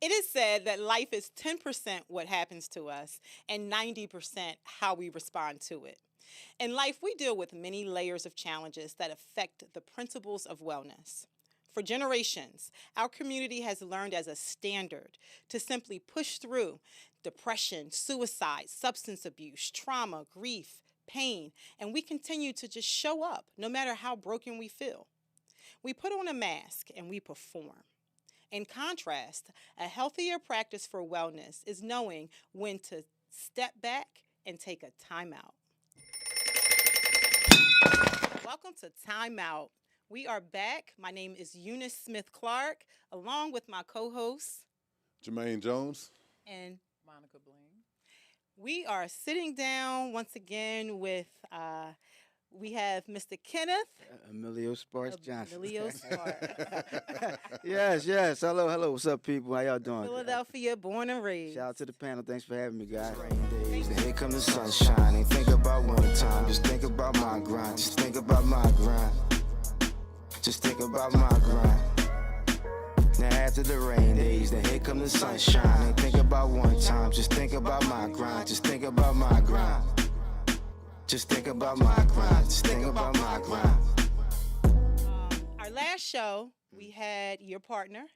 It is said that life is 10% what happens to us and 90% how we respond to it. In life, we deal with many layers of challenges that affect the principles of wellness. For generations, our community has learned as a standard to simply push through depression, suicide, substance abuse, trauma, grief, pain, and we continue to just show up no matter how broken we feel. We put on a mask and we perform. In contrast, a healthier practice for wellness is knowing when to step back and take a timeout. Welcome to Timeout. We are back. My name is Eunice Smith Clark, along with my co host, Jermaine Jones. and Monica Blaine. we are sitting down once again with, we have Mr. Kenneth Omillio Sparks Johnson. Omillio Sparks, Yes. Hello, hello. What's up, people? How y'all doing? Philadelphia, born and raised. Shout out to the panel. Thanks for having me, guys. Rain days, then here come the sunshine. Ain't think about one time, just think about my grind. Just think about my grind. Just think about my grind. Now after the rain days, then here come the sunshine. Ain't think about one time, just think about my grind. Just think about my grind. Just think about my grind. Just think about my grind. Our last show, we had your partner,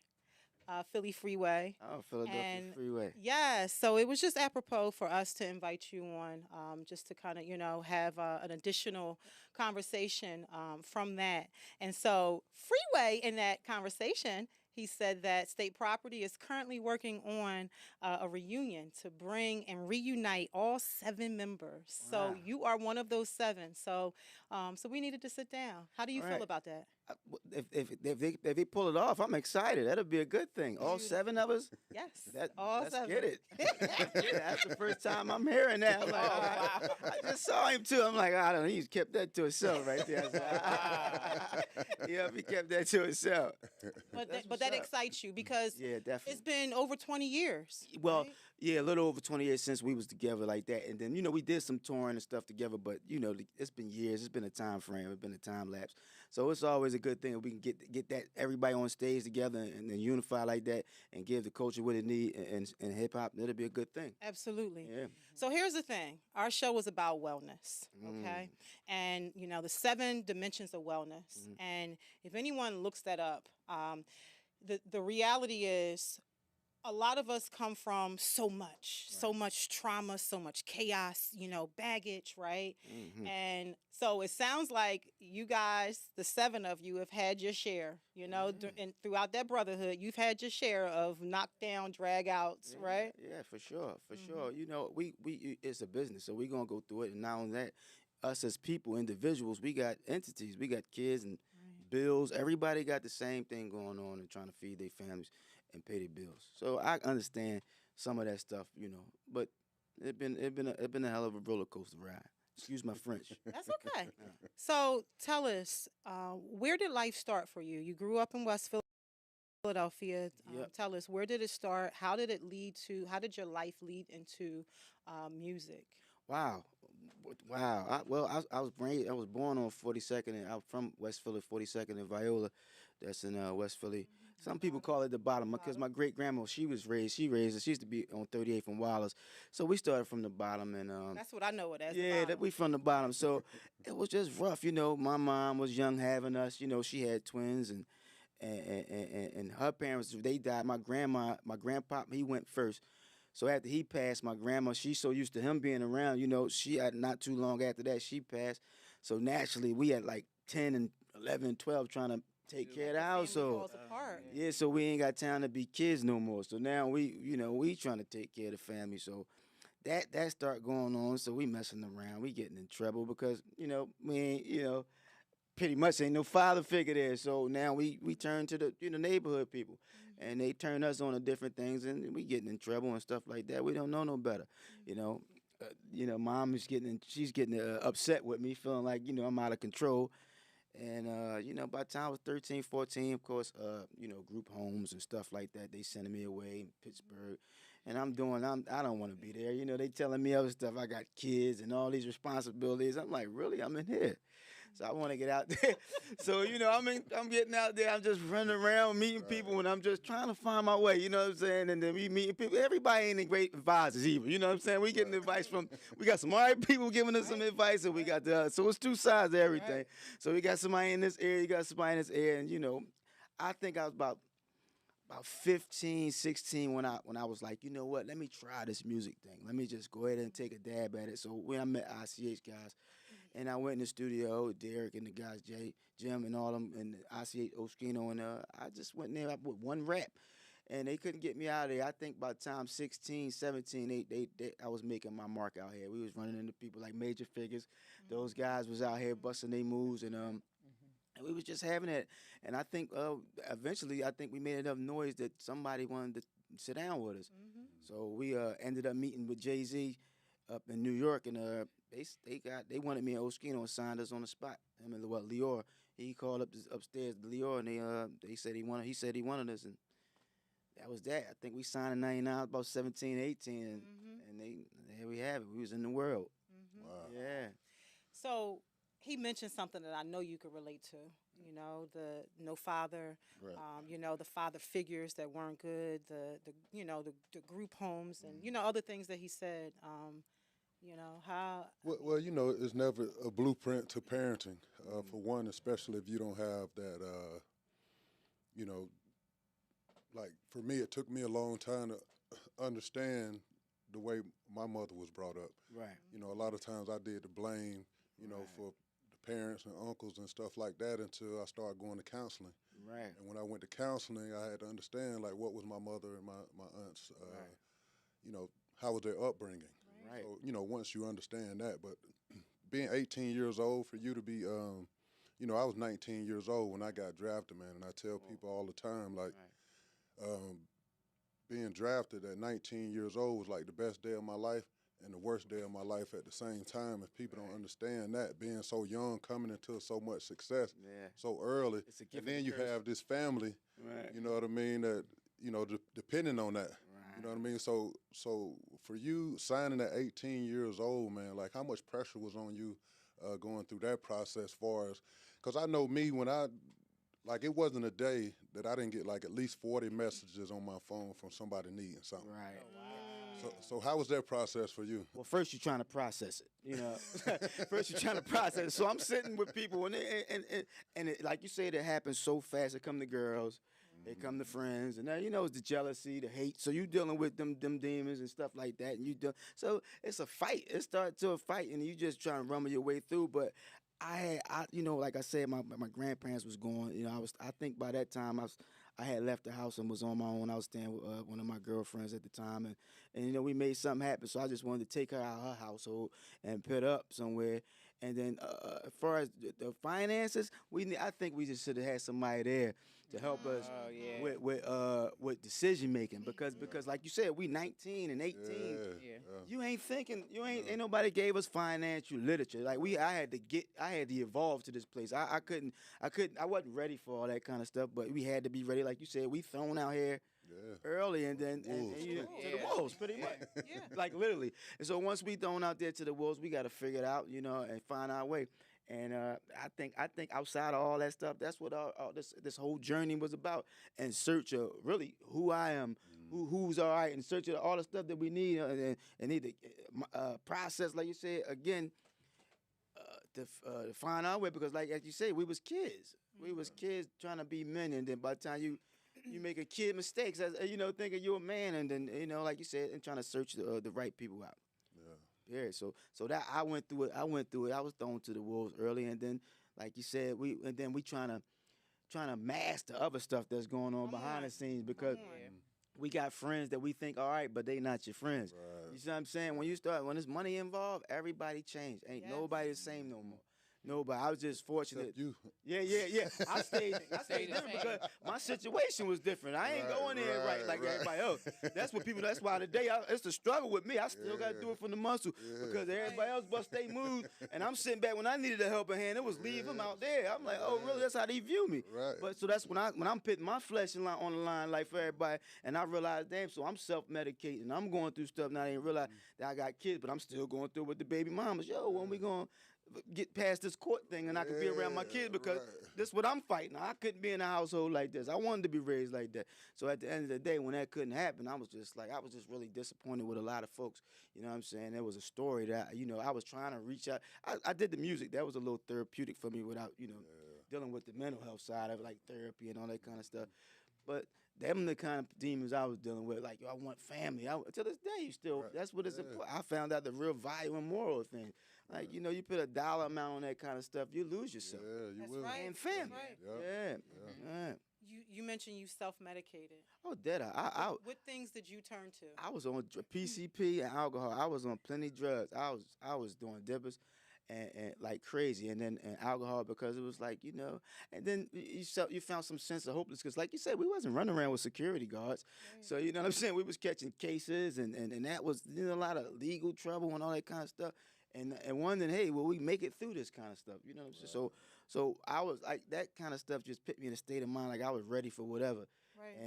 Philly Freeway. Oh, Philadelphia And Freeway. yeah, so it was just apropos for us to invite you on, just to kind of, have an additional conversation from that. And so, Freeway, in that conversation, he said that State Property is currently working on a reunion to bring and reunite all 7 members. So Wow. you are one of those 7. So, so we needed to sit down. How do you feel Right. about that? If they pull it off, I'm excited. That'll be a good thing. All 7 of us. Yes, All all let's 7. get it. Yeah, that's the first time I'm hearing that. I'm like, Oh, wow. I just saw him too. I'm like, I don't know. He's kept that to himself right there. Yeah, he kept that to himself. But That's but what's that up. excites you because Yeah, definitely. it's been over 20 years. Well, right? yeah, a little over 20 years since we was together like that. And then, we did some touring and stuff together, but, it's been years. It's been a time frame. It's been a time lapse. So it's always a good thing if we can get that everybody on stage together and unify like that and give the culture what it need and hip-hop. That'll be a good thing. Absolutely. Yeah. So here's the thing. Our show is about wellness, okay? And, the 7 dimensions of wellness. And if anyone looks that up, the reality is a lot of us come from so much trauma, so much chaos, baggage, right? Mhm. And so it sounds like you guys, the 7 of you, have had your share, and throughout that brotherhood, you've had your share of knockdown, drag outs, right? Yeah, for sure, for sure. We it's a business, so we're gonna go through it. And not only that, us as people, individuals, we got entities, we got kids and bills. Everybody got the same thing going on and trying to feed their families and pay their bills. So I understand some of that stuff, but it been a hell of a roller coaster ride. Excuse my French. That's okay. So tell us, where did life start for you? You grew up in West Philadelphia. Yep. Tell us, where did it start? How did your life lead into music? Wow. Wow. I was born on 42nd, and I'm from West Philly, 42nd and Viola. That's in West Philly. Some people call it the bottom because my great grandma, she raised us. She used to be on 38th and Wallace. So we started from the bottom, and That's what I know it as. the yeah, bottom. we from the bottom. So it was just rough, My mom was young having us. She had twins, and her parents, they died. My grandpa, he went first. So after he passed, my grandma, she's so used to him being around, she had not too long after that, she passed. So naturally, we had like 10 and 11 and 12 trying to take care of the Family household. falls apart. Yeah, so we ain't got time to be kids no more. So now we trying to take care of the family. So that start going on. So we messing around. We getting in trouble because, we ain't, pretty much ain't no father figure there. So now we turn to the neighborhood people, and they turn us on to different things, and we getting in trouble and stuff like that. We don't know no better, Mom is she's getting upset with me, feeling like I'm out of control. And by the time I was 13, 14, of course, group homes and stuff like that, they sending me away in Pittsburgh. And I don't want to be there. They telling me other stuff. I got kids and all these responsibilities. I'm like, really? I'm in here. So I want to get out there. So, I'm getting out there. I'm just running around meeting people, and I'm just trying to find my way. You know what I'm saying? And then we meeting people. Everybody ain't great advisors either. You know what I'm saying? We getting advice from. We got some all right people giving us some advice, and we got the. So it's two sides of everything. Right. So we got somebody in this area. You got somebody in this area, and I think I was about 15, 16 when I was like, you know what, let me try this music thing. Let me just go ahead and take a dab at it. So when I met ICH guys, and I went in the studio with Derek and the guys, Jim and all them, and ICH Oskino, and I just went in there with one rap. And they couldn't get me out of there. I think by the time 16, 17, I was making my mark out here. We was running into people like Major Figures. Those guys was out here busting their moves, and we was just having it. And I think eventually, I think we made enough noise that somebody wanted to sit down with us. So we ended up meeting with Jay-Z up in New York, and they wanted me and Oskino and signed us on the spot. I mean, Lior, he called upstairs to Lior, and he said he wanted us, and that was that. I think we signed in '99, about 17, 18, and there we have it. We was in the world. Wow. Yeah. So he mentioned something that I know you could relate to. The no father. Right. The father figures that weren't good. The group homes and other things that he said. How. Well, it's never a blueprint to parenting. For one, especially if you don't have that, like for me, it took me a long time to understand the way my mother was brought up. Right. A lot of times I did the blame, for the parents and uncles and stuff like that until I started going to counseling. Right. And when I went to counseling, I had to understand like what was my mother and my aunts, how was their upbringing. Right. So, once you understand that, but being 18 years old, for you to be, I was 19 years old when I got drafted, man, and I tell people all the time, like, being drafted at 19 years old was like the best day of my life and the worst day of my life at the same time. If people don't understand that, being so young, coming into so much success so early, It's a gift and then and a you curse. have this family, Right. you know what I mean, that, depending on that. You know what I mean? So for you signing at 18 years old, man, like how much pressure was on you going through that process far as, because I know me when it wasn't a day that I didn't get like at least 40 messages on my phone from somebody needing something. Right. So how was that process for you? Well, first you're trying to process it, First you're trying to process it. So I'm sitting with people, and it, like you said, it happens so fast. It come to girls, it come to friends, and now it's the jealousy, the hate. So you dealing with them demons and stuff like that, and so it's a fight. It starts to a fight, and you just trying to rumble your way through. But like I said, my grandparents was gone. I think by that time I had left the house and was on my own. I was staying with one of my girlfriends at the time, and we made something happen. So I just wanted to take her out of her household and put her up somewhere. And then as far as the finances, I think we just should have had somebody there to help us with decision making because like you said, we 19 and 18. You ain't thinking. Ain't nobody gave us financial literature. Like I had to evolve to this place. I wasn't ready for all that kind of stuff, but we had to be ready. Like you said, we thrown out here early and then to the wolves, pretty much. Like literally. And so once we thrown out there to the wolves, we got to figure it out, and find our way. And I think outside of all that stuff, that's what all this whole journey was about. In search of really who I am, who's all right, in search of all the stuff that we need and need to process, like you said, again, to find our way. Because like as you say, we was kids. We was kids trying to be men, and then by the time you make a kid mistakes, as thinking you're a man, and then like you said, and trying to search the right people out. Yeah, so that I went through it. I was thrown to the wolves early, and then, like you said, we trying to mask the other stuff that's going on behind the scenes because we got friends that we think all right, but they not your friends. Right. You see what I'm saying? When there's money involved, everybody changed. Ain't nobody the same no more. Nobody. I was just fortunate. Except you. Yeah. I stayed different because my situation was different. I ain't going in right like everybody else. That's why today it's a struggle with me. I still got to do it from the muscle because everybody else bust their moves, and I'm sitting back when I needed a helping hand. It was leave them out there. I'm like, oh really? That's how they view me. Right. But so that's when I'm putting my flesh on the line like for everybody, and I realized, damn, so I'm self-medicating. I'm going through stuff now. I didn't realize that I got kids, but I'm still going through with the baby mamas. Yo, when we going? get past this court thing and I could be around my kids because this is what I'm fighting. I couldn't be in a household like this. I wanted to be raised like that. So at the end of the day, when that couldn't happen, I was just really disappointed with a lot of folks. You know what I'm saying? There was a story that, I was trying to reach out. I did the music. That was a little therapeutic for me without, dealing with the mental health side of like therapy and all that kind of stuff. But them the kind of demons I was dealing with. Like, I want family. To this day, that's what it's important. I found out the real value and moral thing. Like, you put a dollar amount on that kind of stuff, you lose yourself. Yeah, you will. Right. And family. Right. Yeah. You mentioned you self-medicated. Oh, did I? What things did you turn to? I was on PCP and alcohol. I was on plenty of drugs. I was doing dippers. And like crazy, and then alcohol because it was like and then you found some sense of hopelessness because like you said, we wasn't running around with security guards, so you know what I'm saying, we was catching cases and that was a lot of legal trouble and all that kind of stuff, and wondering, hey, will we make it through this kind of stuff? You know what I'm saying? So I was like, that kind of stuff just put me in a state of mind like I was ready for whatever,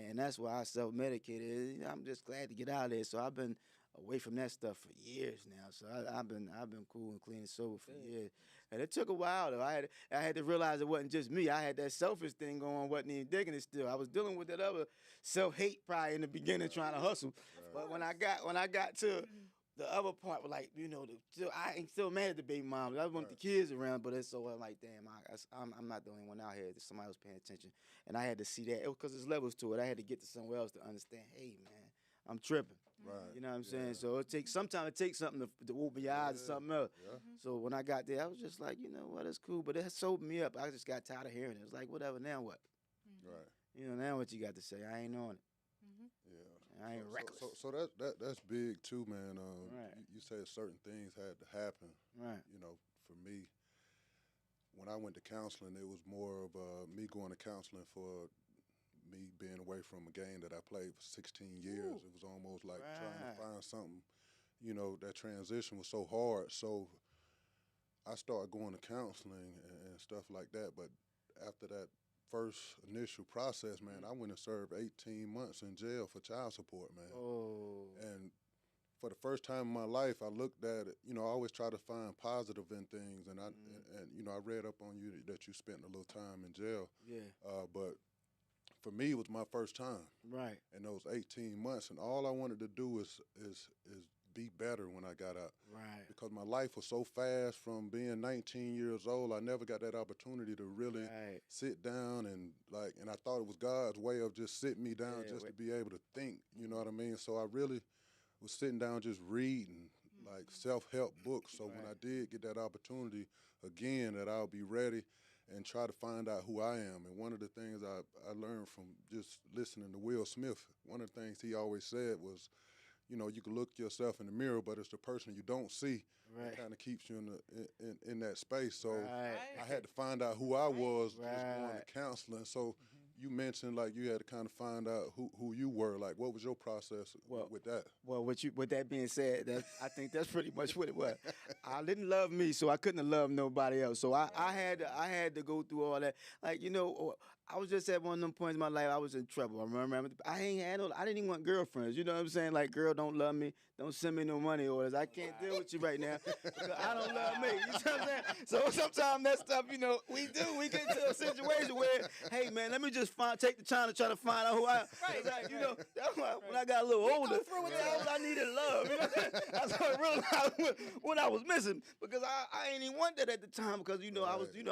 and that's why I self-medicated. I'm just glad to get out of there. So I've been away from that stuff for years now. So I've been cool and clean and sober for years. And it took a while though. I had to realize it wasn't just me. I had that selfish thing going on, wasn't even digging it still. I was dealing with that other self-hate probably in the beginning trying to hustle. But when I got to the other part, like, I ain't still mad at the baby mom. I want the kids around, but it's so I'm like, damn, I'm not the only one out here. Somebody was paying attention. And I had to see that. Because there's levels to it. I had to get to somewhere else to understand, hey, man, I'm tripping. Right. You know what I'm saying? So sometimes it takes something to open your eyes to something else. Yeah. So when I got there, I was just like, you know what, it's cool. But it sobered me up. I just got tired of hearing it. It was like, whatever, now what? Right. Now what you got to say? I ain't on it. Yeah. I ain't reckless. So that's big too, man. Right. You said certain things had to happen. Right. For me, when I went to counseling, it was more of me going to counseling for me being away from a game that I played for 16 years. Ooh. It was almost like trying to find something, that transition was so hard. So I started going to counseling and stuff like that. But after that first initial process, man, I went and served 18 months in jail for child support, man. Oh. And for the first time in my life, I looked at it, I always try to find positive in things. And I read up on you that you spent a little time in jail. Yeah. But for me, it was my first time. Right. In those 18 months. And all I wanted to do is be better when I got out. Right. Because my life was so fast from being 19 years old. I never got that opportunity to really sit down and I thought it was God's way of just sitting me down to be able to think, you know what I mean? So I really was sitting down just reading like self-help books. So when I did get that opportunity again, that I'll be ready and try to find out who I am. And one of the things I learned from just listening to Will Smith, one of the things he always said was, you can look yourself in the mirror, but it's the person you don't see that kind of keeps you in that space. So I had to find out who I was just going to counseling. So you mentioned like you had to kind of find out who you were. Like, what was your process with that? Well, with that being said, I think that's pretty much what it was. I didn't love me, so I couldn't have loved nobody else. So I had to go through all that. Like, I was just at one of them points in my life I was in trouble. I remember I didn't even want girlfriends. You know what I'm saying? Like, girl, don't love me. Don't send me no money orders. I can't deal with you right now because I don't love me. You know what I'm saying? So sometimes that stuff, we get into a situation where, hey, man, let me just take the time to try to find out who I am. Right. Like, that's why when I got a little older, I needed love. That's what I realized what I was missing because I ain't even want that at the time because, I was, you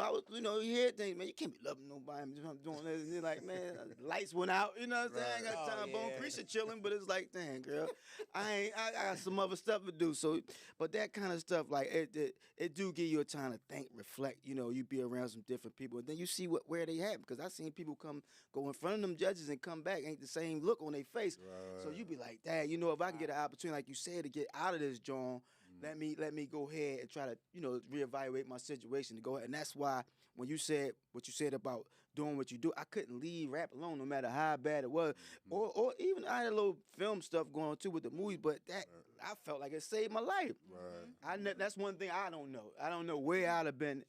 hear things, man, you can't be loving nobody. I'm doing this. And they're like, man, lights went out. You know what I'm saying? I ain't got time. Bone Creature chilling, but it's like, dang, girl, I got some other stuff to do. So, but that kind of stuff, like, it do give you a time to think, reflect. You be around some different people, and then you see where they at. Because I seen people go in front of them judges and come back, ain't the same look on their face. Right. So you be like, dang, if I can get an opportunity, like you said, to get out of this joint, let me go ahead and try to, reevaluate my situation to go ahead. And that's why when you said what you said about doing what you do, I couldn't leave rap alone no matter how bad it was. Or even I had a little film stuff going on too with the movies, but I felt like it saved my life. Right. That's one thing I don't know. I don't know where I'd have been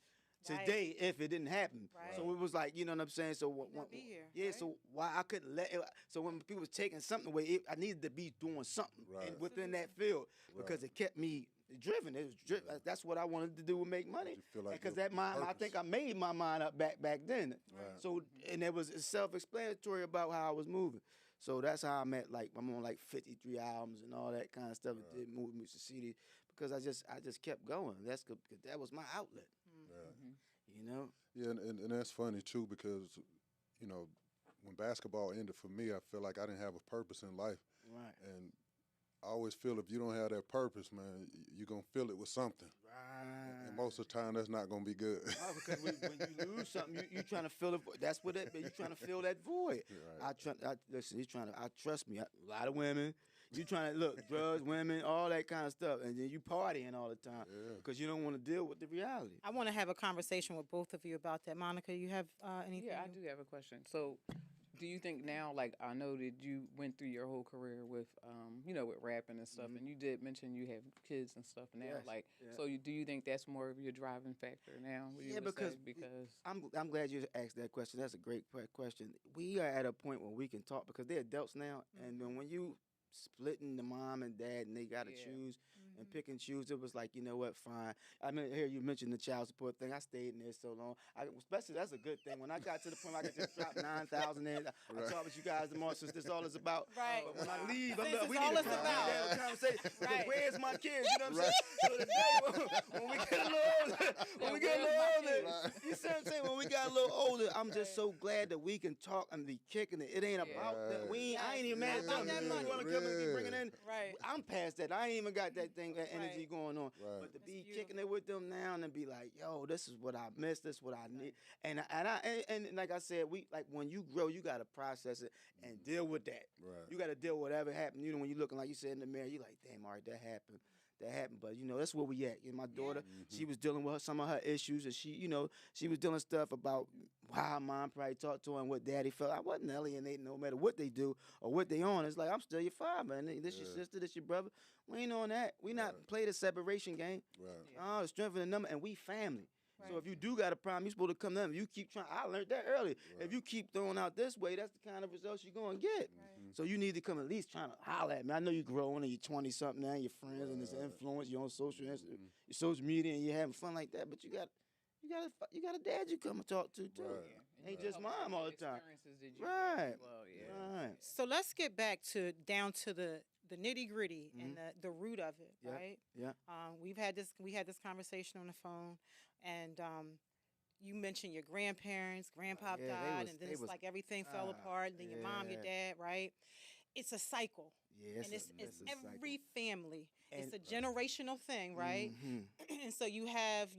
today if it didn't happen. Right. So it was like, you know what I'm saying? So not be here, yeah, right? so why I couldn't let it, so when people was taking something away, I needed to be doing something Right. within that field because it kept me driven. It was driven. That's what I wanted to do, make money. You feel like Because your that mind, I purpose. think I made my mind up back then. Right. So and it was self-explanatory about how I was moving. So that's how I'm at. Like I'm on like 53 albums and all that kind of stuff. It did move me to CD because I just kept going. That's good because that was my outlet. You know. Yeah, and that's funny too because, you know, when basketball ended for me, I feel like I didn't have a purpose in life. Right. And I always feel if you don't have that purpose, man, you're going to fill it with something. Right. And most of the time, that's not going to be good. Oh, because when you lose something, you trying to fill it. That's what it. You trying to fill that void. Right. Listen. He's trying to. Trust me. A lot of women. You trying to look drugs, women, all that kind of stuff, and then you partying all the time because you don't want to deal with the reality. I want to have a conversation with both of you about that. Monica, you have anything? Yeah, I do have a question. So, do you think now, like I know that you went through your whole career with, with rapping and stuff, and you did mention you have kids and stuff now. Yes, Like, yeah. so do you think that's more of your driving factor now? What you would because say? Because I'm glad you asked that question. That's a great question. We are at a point where we can talk because they're adults now, and then when you splitting the mom and dad and they got to choose and pick and choose, it was like, you know what, fine. I mean, here you mentioned the child support thing. I stayed in there so long. Especially that's a good thing. When I got to the point where I could just drop 9,000 in, I talk with you guys tomorrow since this all is about. Right. But when I leave, Since we it's need all to it's about. have a conversation. Because Right. where's my kids? You know what I'm saying? So today, when we get a little older, you see what I'm saying? When we got a little older, I'm just so glad that we can talk and be kicking it. It ain't about that. I ain't even mad at About them. that money. You want to come and keep bringing in? Right. I'm past that. I ain't even got that energy Right. going on. Right. But to be beautiful. kicking it with them now and be like, yo, this is what I missed. This is what I need. And like I said, when you grow, you gotta process it and deal with that. Right. You gotta deal with whatever happened. You know, when you're looking like you said in the mirror, you like, damn, all right, that happened. But that's where we at. My daughter, she was dealing with some of her issues, and she was dealing stuff about how her mom probably talked to her and what daddy felt. I wasn't alienating no matter what they do or what they on. It's like I'm still your father, and this your sister, this your brother. We ain't on that. We not play the separation game. Right. Oh, strength in the number, and we family. So if you do got a problem, you supposed to come to them. You keep trying. I learned that early. If you keep throwing out this way, that's the kind of results you're gonna get. So you need to come at least trying to holler at me. I know you're growing and you're 20 something now, your friends and this influence, your own your social media, and you're having fun like that. But you got a dad you come and talk to too. Right. Ain't just mom all the time. experiences that you Right. had as well, yeah. Right. So let's get back down to the nitty gritty and the root of it, Yeah. right? Yeah. We had this conversation on the phone, and you mentioned your grandparents, grandpa Yeah, died, and then they it's was- like everything fell apart. And then your mom, your dad, right? It's a cycle. Yeah, And it's a cycle. every family. It's a And- generational thing, right? Mhm. And so you have,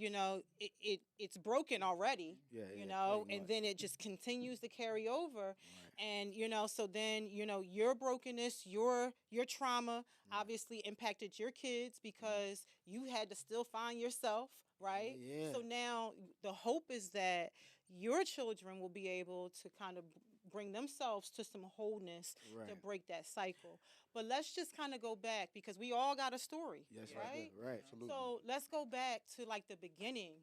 it's broken already, Yeah, you yeah, know, pretty and much. then it just continues to carry over. And, so then, your brokenness, your trauma obviously impacted your kids because you had to still find yourself, right? Yeah. So now the hope is that your children will be able to kind of bring themselves to some wholeness to Right. break that cycle. But let's just kind of go back because we all got a story, Yes, right? Right. So let's go back to like the beginning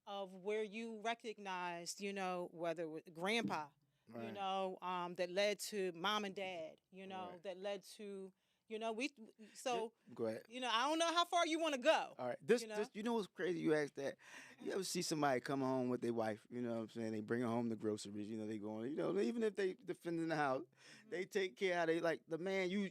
of where you recognized, whether it was grandpa, Right. that led to mom and dad, Right. that led to, Go ahead. I don't know how far you want to go. All right. This, know? you know what's crazy? You asked that. You ever see somebody come home with their wife? You know what I'm saying? They bring home the groceries. They going. Even if they defending the house, they take care. How they like the man. You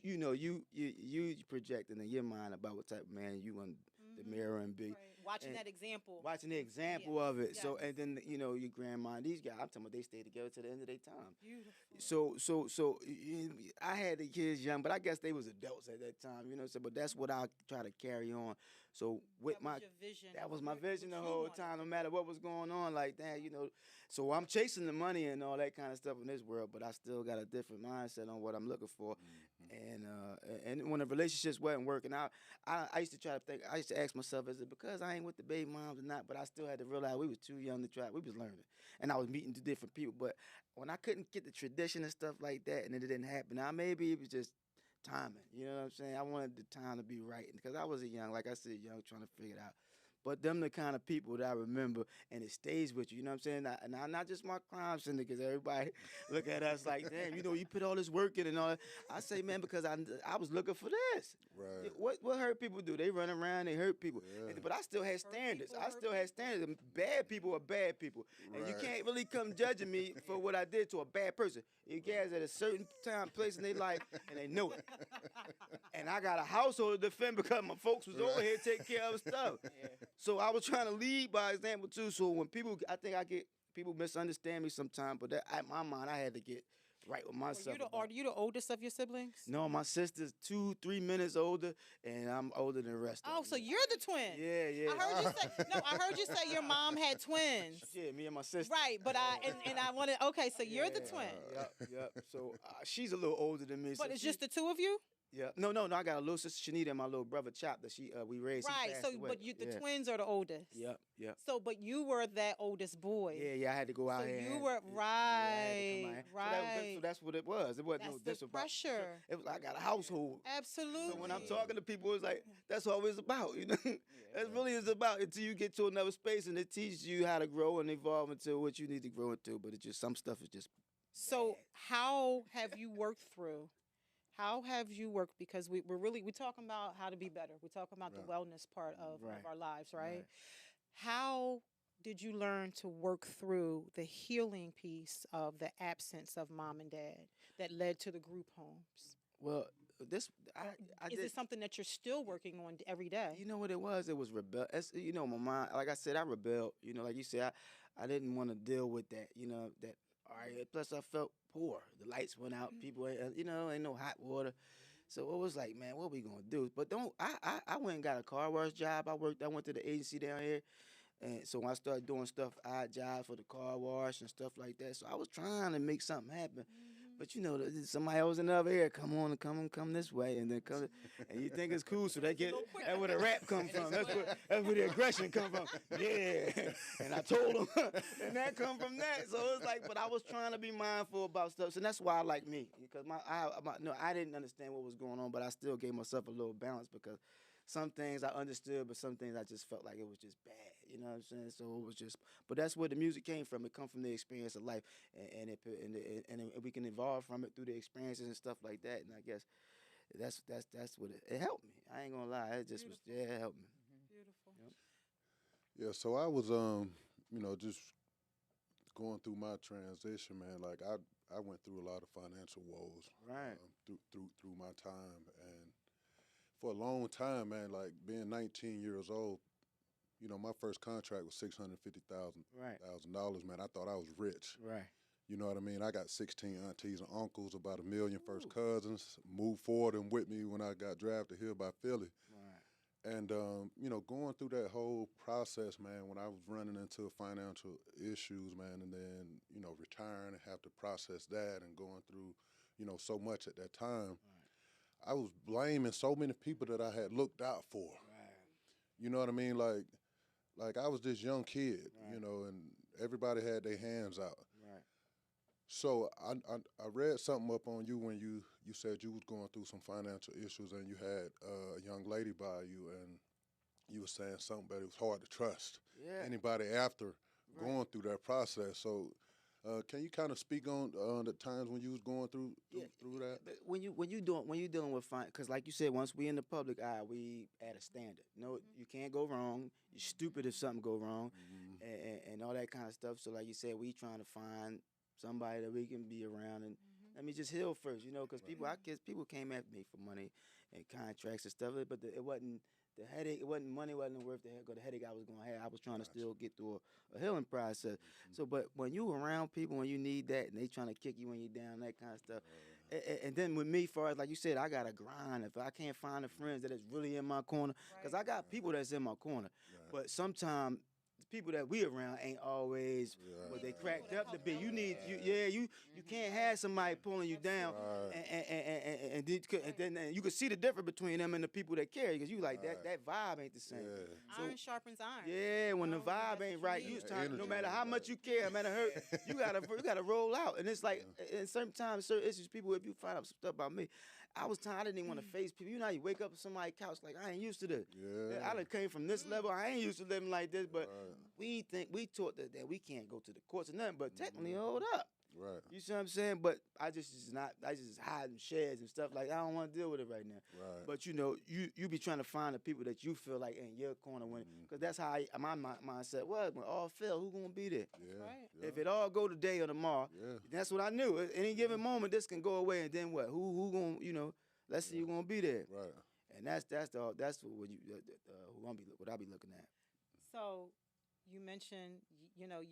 projecting in your mind about what type of man you want the mirror and be. Right. Watching And that example. Watching the example Yes, of it. So yes. and then your grandma and these guys. I'm talking about they stay together to the end of their time. Beautiful. So I had the kids young, but I guess they was adults at that time, So, but that's what I try to carry on. So with That was my your vision that of was my what vision the you whole wanted time, no to matter what was going on, like that, So I'm chasing the money and all that kind of stuff in this world, but I still got a different mindset on what I'm looking for. And when the relationships wasn't working out, I used to try to think. I used to ask myself, is it because I ain't with the baby moms or not? But I still had to realize we was too young to try. We was learning, and I was meeting the different people. But when I couldn't get the tradition and stuff like that, and it didn't happen, now maybe it was just timing. You know what I'm saying? I wanted the time to be right because I was like I said, young, trying to figure it out. but them the kind of people that I remember, and it stays with you. You know what I'm saying? Not just my crime syndicates. Everybody look at us like, damn, you put all this work in and all that. I say, man, because I was looking for this. Right. What hurt people do? They run around, they hurt people. Yeah. But I still had standards. people I hurt still had standards. And bad people are bad people. And you Right. can't really come judging me for what I did to a bad person. You guys at a certain time, place in their life, and they know it. And I got a household to defend because my folks was over here taking care of stuff. So I was trying to lead by example too. So when people, people misunderstand me sometimes, but in my mind, I had to get right with myself. Are you the oldest of your siblings? No, my sister's 2-3 minutes older, and I'm older than the rest of Oh, them. so you're the twin. Yeah. I heard you say your mom had twins. Yeah, me and my sister. Right, but I wanted, okay, so you're the twin. Yep. So she's a little older than me. But so it's just the two of you? Yeah. No. I got a little sister Shanita and my little brother Chop that we raised. He Right, passed so away. but the twins are the oldest. Yep. So but you were that oldest boy. Yeah. I had to go out So here. you were right. So that's what it was. It wasn't That's no the disrespect. pressure. It was I got a household. Absolutely. So when I'm talking to people, it's like that's all it's about, you know. That's really is about until you get to another space and it teaches you how to grow and evolve into what you need to grow into. But it's just some stuff is just. So how have you worked through? How have you worked? Because we're talking about how to be better. We're talking about the wellness part of our lives, right? How did you learn to work through the healing piece of the absence of mom and dad that led to the group homes? Well, is it something that you're still working on every day? You know what it was? It was rebel. You know, my mind. Like I said, I rebelled. You know, like you said, I didn't want to deal with that. You know that. All right. Plus, I felt poor. The lights went out. People, ain't no hot water. So it was like, man, what we gonna do? But I went and got a car wash job. I went to the agency down here. And so I started doing stuff, odd jobs for the car wash and stuff like that. So I was trying to make something happen. But you know, somebody else in the other area, come this way, and then come, and you think it's cool, so that's where the rap come from. That's where the aggression come from. Yeah, and I told them, and that come from that. So it's like, but I was trying to be mindful about stuff, and that's why I like me, because I didn't understand what was going on, but I still gave myself a little balance because some things I understood, but some things I just felt like it was just bad. You know what I'm saying? So it was just, but that's where the music came from. It come from the experience of life, and we can evolve from it through the experiences and stuff like that. And I guess that's what it helped me. I ain't gonna lie, it just it helped me. Beautiful. Yep. Yeah, so I was just going through my transition, man. Like I went through a lot of financial woes, Right. Through my time, and for a long time, man, like being 19 years old, you know, my first contract was $650,000. Right. Man. I thought I was rich. Right. You know what I mean? I got 16 aunties and uncles, about 1 million first cousins, moved forward and with me when I got drafted here by Philly. Right. And, going through that whole process, man, when I was running into financial issues, man, and then, retiring and have to process that and going through, so much at that time, I was blaming so many people that I had looked out for. Right. You know what I mean? Like I was this young kid, and everybody had their hands out. Right. So I read something up on you when you said you was going through some financial issues and you had a young lady by you and you were saying something, but it was hard to trust anybody after going through that process. So can you kind of speak on the times when you was going through that? But when you dealing with because like you said, once we in the public eye, we at a standard. No, you can't go wrong. You're stupid if something go wrong, and all that kind of stuff. So like you said, we trying to find somebody that we can be around and let me just heal first, because people came after me for money and contracts and stuff, but it wasn't the headache. It wasn't money. Wasn't worth the headache I was gonna have. I was trying to still get through a healing process. So, but when you around people when you need that and they trying to kick you when you're down, that kind of stuff. And then with me, far as like you said, I gotta grind. If I can't find the friends that is really in my corner, because I got people that's in my corner, but sometimes people that we around ain't always what they cracked up to be. You need you can't have somebody pulling you down and then you can see the difference between them and the people that care because you like that vibe ain't the same. Yeah. So, iron sharpens iron. Yeah, when the vibe ain't right, no matter how much you care, no matter hurt, you gotta roll out. And it's like in certain times, certain issues, people if you find out some stuff about me, I was tired. I didn't even want to face people. You know how you wake up on somebody's couch like, I ain't used to this. Yeah. I done came from this level. I ain't used to living like this. But Right. we taught that we can't go to the courts or nothing. But technically, hold up. Right. You see what I'm saying? But I just hide in sheds and stuff like I don't want to deal with it right now. Right. But you know, you be trying to find the people that you feel like in your corner when, because that's how my mindset was. When all fail, who gonna be there? Yeah. Right. Yeah. If it all go today or tomorrow, Yeah. that's what I knew. At any given moment, this can go away, and then what? Who gonna let's see who gonna be there. Right. And that's what you what I be looking at. So you mentioned,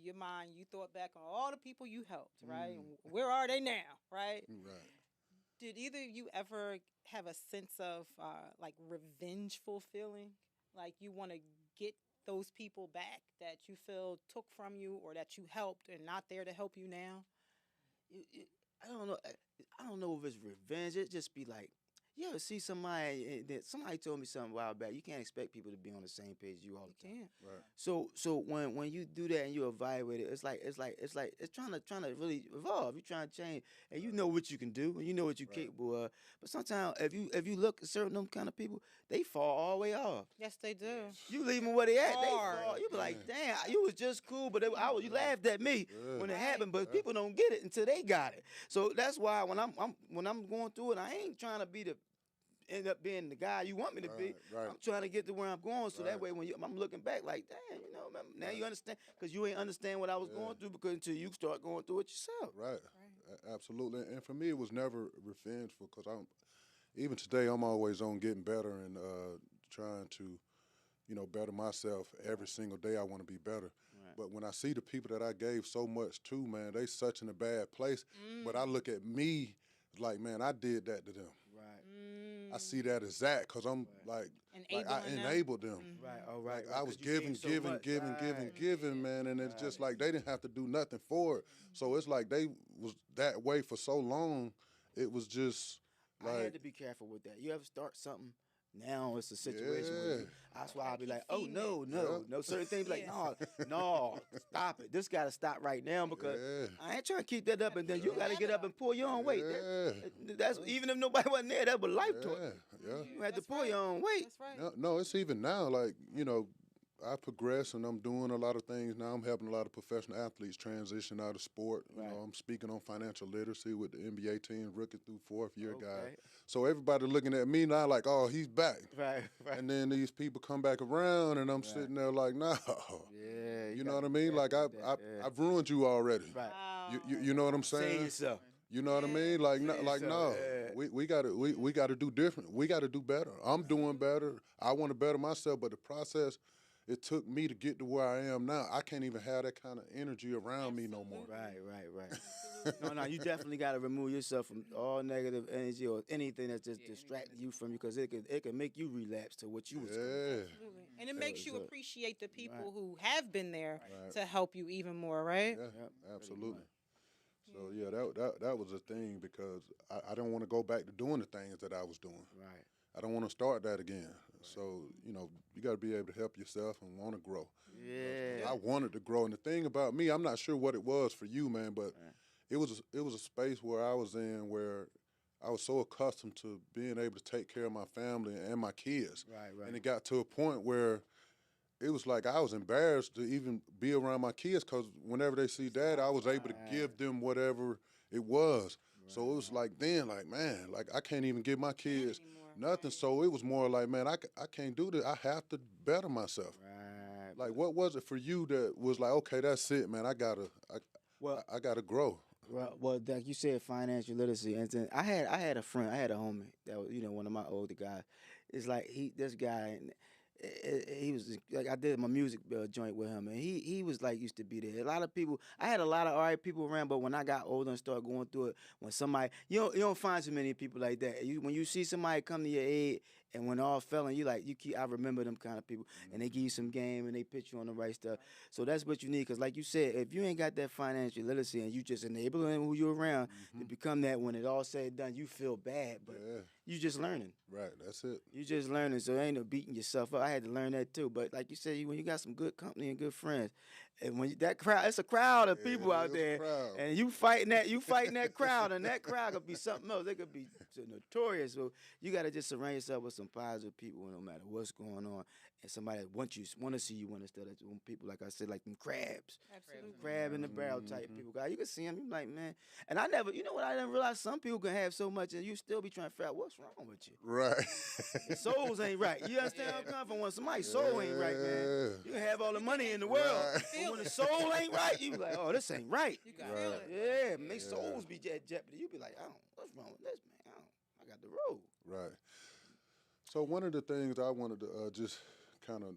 your mind, you thought back on all the people you helped, right? And where are they now, right? Right. Did either of you ever have a sense of like revengeful feeling? Like you want to get those people back that you feel took from you or that you helped and not there to help you now? I don't know. I don't know if it's revenge. It just be like, you ever see somebody? Somebody told me something a while back. You can't expect people to be on the same page as you all the time. Can't. Right. So when you do that and you evaluate it, it's trying to really evolve. You're trying to change, and you know what you can do, and you know what you're capable of. But sometimes if you look at certain them kind of people, they fall all the way off. Yes, they do. You leave them where they at, they Hard. fall. You be like, damn, you was just cool, but you laughed at me when it happened. But people don't get it until they got it. So that's why when I'm going through it, I ain't trying to end up being the guy you want me to be. Right. I'm trying to get to where I'm going, so that Right. way when I'm looking back, like, damn, now you understand, because you ain't understand what I was going through until you start going through it yourself. Right. Absolutely. And for me, it was never revengeful because even today, I'm always on getting better and trying to, better myself every single day. I want to be better. Right. But when I see the people that I gave so much to, man, they such in a bad place. But I look at me like, man, I did that to them. Right. I see that as that because I'm like I Enabling them. enabled them. Right. All right. I was giving, giving, man, and it's just like they didn't have to do nothing for it. So it's like they was that way for so long. It was just I had like to be careful with that. You ever start something? Now it's a situation where that's why I'll be like, oh, no. Certain things like, no, stop it. This got to stop right now because I ain't trying to keep that up. And then you got to get up and pull your own weight. That's even if nobody wasn't there, that was life to it. You had to pull your own weight. That's right. No, it's even now. Like I progress and I'm doing a lot of things now. I'm helping a lot of professional athletes transition out of sport. You know, I'm speaking on financial literacy with the NBA team, rookie through fourth year guys. So everybody looking at me now like, oh, he's back. Right. And then these people come back around and I'm sitting there like, no. Yeah. You know what I mean? Like I've ruined you already. Right. You know what I'm saying? Say yourself. You know what I mean? Like no. We gotta do different. We gotta do better. I'm doing better. I want to better myself, but the process it took me to get to where I am now. I can't even have that kind of energy around me no more. Right. No, you definitely got to remove yourself from all negative energy or anything that's just distracting you from you, because it can make you relapse to what you was doing. Absolutely. And it makes you appreciate the people who have been there to help you even more, right? Yeah, absolutely. So yeah, that was a thing because I don't want to go back to doing the things that I was doing. Right. I don't want to start that again. So, you got to be able to help yourself and want to grow. Yeah. I wanted to grow. And the thing about me, I'm not sure what it was for you, man, but it was a space where I was in where I was so accustomed to being able to take care of my family and my kids. Right. And it got to a point where it was like I was embarrassed to even be around my kids because whenever they see Dad, I was able to give them whatever it was. So it was like then, like, man, like I can't even give my kids nothing. So it was more like, man, I can't do this. I have to better myself. Right. Like, what was it for you that was like, okay, that's it, man. I gotta grow. Well, like you said, financial literacy, and then I had a friend, I had a homie that was, one of my older guys. It's like this guy, he was like, I did my music joint with him, and he was like used to be there. A lot of people, I had a lot of alright people around, but when I got older and started going through it, when somebody, you don't find so many people like that. When you see somebody come to your aid, and when all failing, I remember them kind of people, and they give you some game and they put you on the right stuff. So that's what you need, because like you said, if you ain't got that financial literacy and you just enabling who you're around to become that, when it all said and done, you feel bad, but you just learning. Right, that's it. You just learning, so ain't no beating yourself up. I had to learn that too. But like you said, when you got some good company and good friends, And when that crowd, it's a crowd of Yeah, people out it's a there, crowd. and you fighting that crowd, and that crowd could be something else. They could be so notorious. So you got to just surround yourself with some positive people, no matter what's going on, and somebody that want to see you win instead of people like I said, like them crabs, Absolutely. crab in the barrel type people. Guys, you can see them. You like, man. And I never, you know what? I didn't realize some people can have so much, and you still be trying to figure out what's wrong with you. Right. Your souls ain't right. You understand where I'm coming from? When somebody's soul ain't right, man, you can have all the money in the world, Right. but when the soul ain't right, you be like, oh, this ain't right. You can Right. feel it. Yeah, make souls be at jeopardy. You be like, what's wrong with this, man? I got the road. Right. So one of the things I wanted to just kind of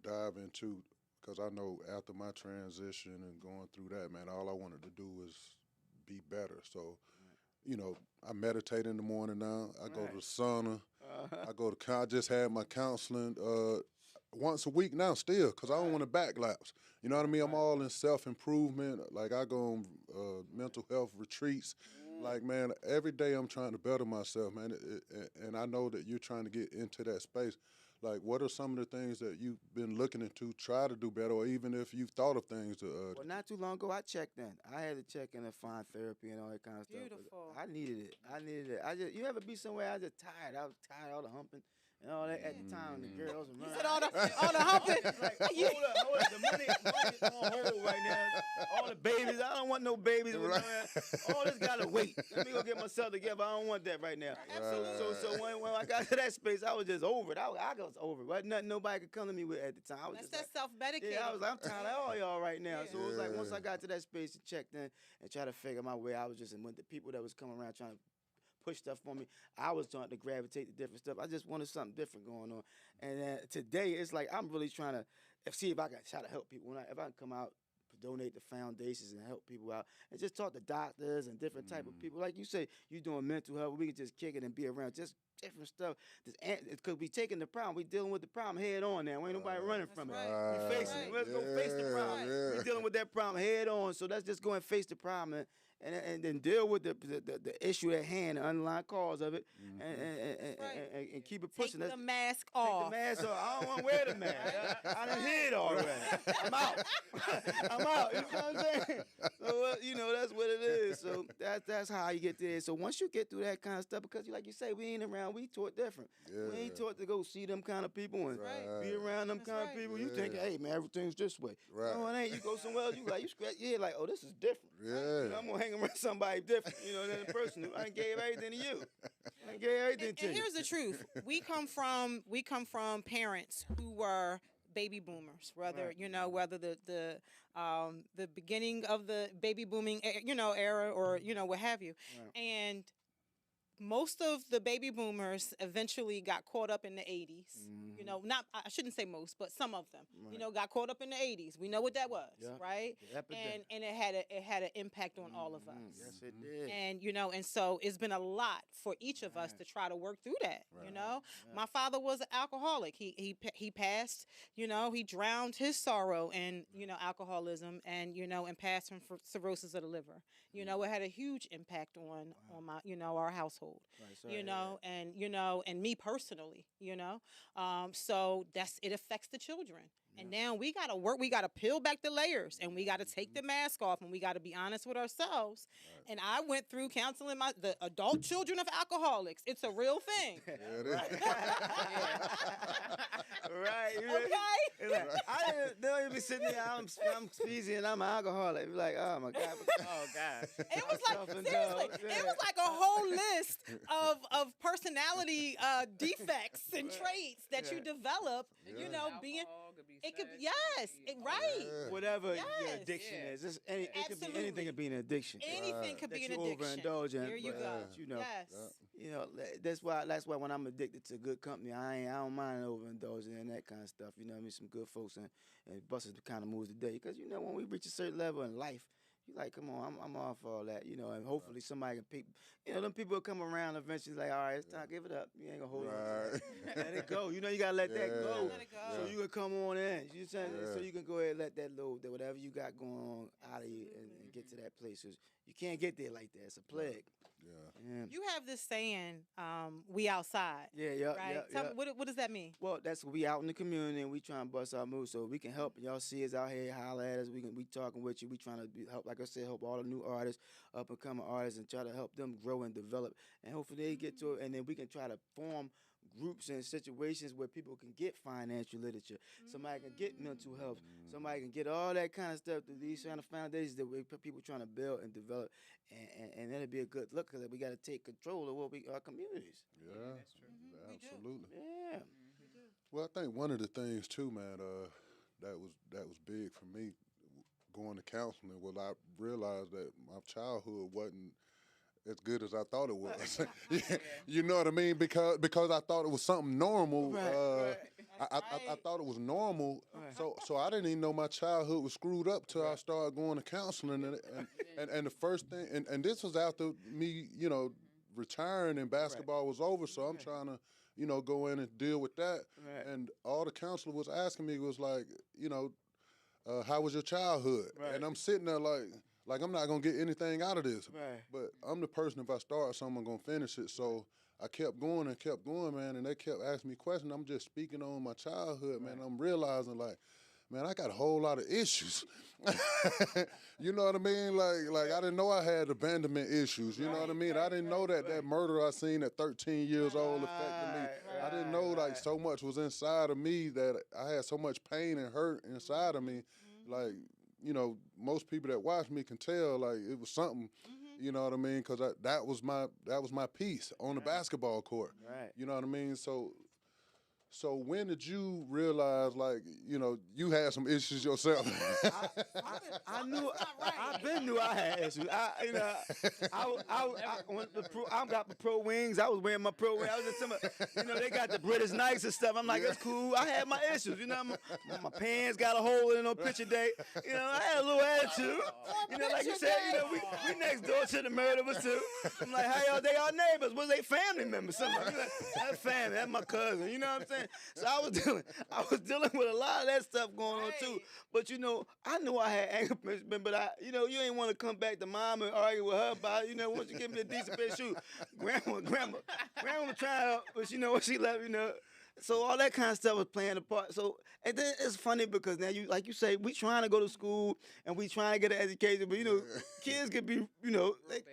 dive into, because I know after my transition and going through that, man, all I wanted to do was be better. So, you know, I meditate in the morning now. I go to the sauna. I just had my counseling once a week now still, because I don't want to backlapse. You know what I mean? I'm all in self-improvement. Like, I go on mental health retreats. Like, man, every day I'm trying to better myself, man. And I know that you're trying to get into that space. Like, what are some of the things that you've been looking into, try to do better, or even if you've thought of things to Well, not too long ago, I checked in. I had to check in and find therapy and all that kind of stuff. 'Cause Beautiful. I needed it. You ever be somewhere? I was just tired. I was tired of all the humping and all that at the time. The girls and You said all the humping. like, hold up. The money's on hold right now. All the babies. I don't want no babies. All this gotta wait. Let me go get myself together. I don't want that right now. So when I got to that space, I was just over it. I was over it. Wasn't nothing nobody could come to me with at the time. I was That's just that self-medicating. yeah, I'm tired of all y'all right now. Yeah. So it was like once I got to that space and checked in and tried to figure my way, I was just with the people that was coming around trying to push stuff for me. I was trying to gravitate to different stuff. I just wanted something different going on. And today it's like I'm really trying to see if I can try to help people. If I can come out, donate to foundations and help people out, and just talk to doctors and different type of people. Like you say, you doing mental health, we can just kick it and be around just different stuff. Because we taking the problem, we dealing with the problem head on now. Ain't nobody running from it. right. We facing it. Let's go face the problem. Yeah. We dealing with that problem head on. So let's just go and face the problem and then deal with the issue at hand, the underlying cause of it, and keep it pushing. Take the mask Take off. the mask off. I don't want to wear the mask. I done hid already. I'm out. I'm out. You know what I'm saying? So that's what it is. So that's how you get there. So once you get through that kind of stuff, because like you say, we ain't around. We taught different. Yeah. We ain't taught to go see them kind of people and right. be around them That's kind right. of people. You Yeah. think, hey man, everything's this way. Right. No, it ain't. You go somewhere else, you scratch your head like, oh, this is different. Yeah. I'm gonna hang around somebody different, than the person who I done gave everything to you. I done gave everything to And you. here's the truth: we come from parents who were baby boomers. Whether the beginning of the baby booming era or what have you, Right. and most of the baby boomers eventually got caught up in the 80s. Not I shouldn't say most, but some of them, Right. got caught up in the 80s. We know what that was, Yeah. right? The epidemic. And it had an impact on all of us. Yes, it did. And so it's been a lot for each of us to try to work through that. My father was an alcoholic. He passed. He drowned his sorrow in alcoholism and passed from cirrhosis of the liver. It had a huge impact on my our household. Right, sorry. And me personally. So it affects the children. And now we got to work. We got to peel back the layers, and we got to take the mask off, and we got to be honest with ourselves. Right. And I went through counseling the adult children of alcoholics. It's a real thing. Yeah, it is. Right. Okay. Like, I don't even be sitting there. I'm speezy and I'm an alcoholic. Be like, oh my God. Oh God. It was like seriously. It was like a whole list of personality defects and traits that you develop. Being. It could be right. Yeah. Whatever Yes. your addiction is, it could be Absolutely. anything could be an addiction. Anything could be That an you addiction. overindulge in. There you but, go. Yes. That's why when I'm addicted to good company, I don't mind overindulging in that kind of stuff. Some good folks and buses the kind of moves today. Because when we reach a certain level in life, you like, come on, I'm off all that, and hopefully somebody can pick. them people will come around eventually. Like, all right, it's time, give it up. You ain't gonna hold on. Let it go. You gotta let that go. Let it go. So you can come on in. You saying so you can go ahead and let that load, that whatever you got going on out of you, and get to that place. 'Cause you can't get there like that. It's a plague. Yeah. You have this saying, "We outside." Yeah, yeah, Right. yeah, Tell yeah. me, what does that mean? Well, that's we out in the community and we trying to bust our moves so we can help. Y'all see us out here, holler at us. We talking with you. We trying to help, like I said, help all the new artists, up and coming artists, and try to help them grow and develop. And hopefully they get to it, and then we can try to form groups and situations where people can get financial literature. Somebody can get mental health. Somebody can get all that kind of stuff through these kind of foundations that people trying to build and develop. And that'll be a good look because we got to take control of our communities. Yeah, That's true. We do. absolutely. Yeah. Well, I think one of the things too, man, that was big for me going to counseling was I realized that my childhood wasn't as good as I thought it was. Yeah, you know what I mean? Because I thought it was something normal. Right. I thought it was normal. Right. So I didn't even know my childhood was screwed up till I started going to counseling. And the first thing, and this was after me, retiring and basketball was over. So I'm trying to, go in and deal with that. Right. And all the counselor was asking me was like, how was your childhood? Right. And I'm sitting there like I'm not gonna get anything out of this. Right. But I'm the person, if I start something, I'm gonna finish it. So I kept going, man, and they kept asking me questions. I'm just speaking on my childhood, man. I'm realizing like, man, I got a whole lot of issues. You know what I mean? Like I didn't know I had abandonment issues. You know what I mean? I didn't know that murder I seen at 13 years old affected me. I didn't know like so much was inside of me that I had so much pain and hurt inside of me. Like, most people that watch me can tell like it was something. You know what I mean? Because that was my piece on the basketball court. Right. You know what I mean? So when did you realize, like, you had some issues yourself? I knew. I been knew I had issues. I got the pro wings. I was wearing my pro wings. I was just they got the British Knights and stuff. I'm like, that's cool. I had my issues. My pants got a hole in it on picture day. I had a little attitude. Like you said, we next door to the murderers too. I'm like, how y'all? They all neighbors. Was they family members? Somebody. That's family. That's my cousin. You know what I'm saying? So I was dealing with a lot of that stuff going on too. But I knew I had anger management, but you ain't want to come back to mom and argue with her about, once you give me a decent pair of shoes. Grandma was trying out, but when she left, So all that kind of stuff was playing a part. So, and then it's funny because now like you say, we trying to go to school and we trying to get an education, but kids could be, like,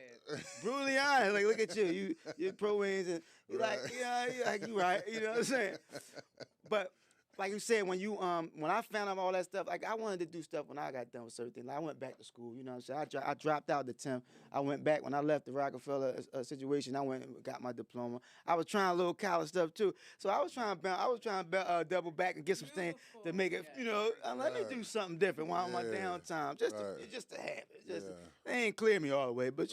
brutally honest. Like, look at you're pro wings and you're like, yeah, you right. You know what I'm saying? But like you said, when I found out all that stuff, like I wanted to do stuff when I got done with certain things. Like, I went back to school, you know what I'm saying? I dropped out the 10th. I went back when I left the Rockefeller situation. I went and got my diploma. I was trying a little college stuff too. So I was trying to double back and get some things to make it, let me do something different while on my downtime. Just to have it. They ain't clear me all the way, but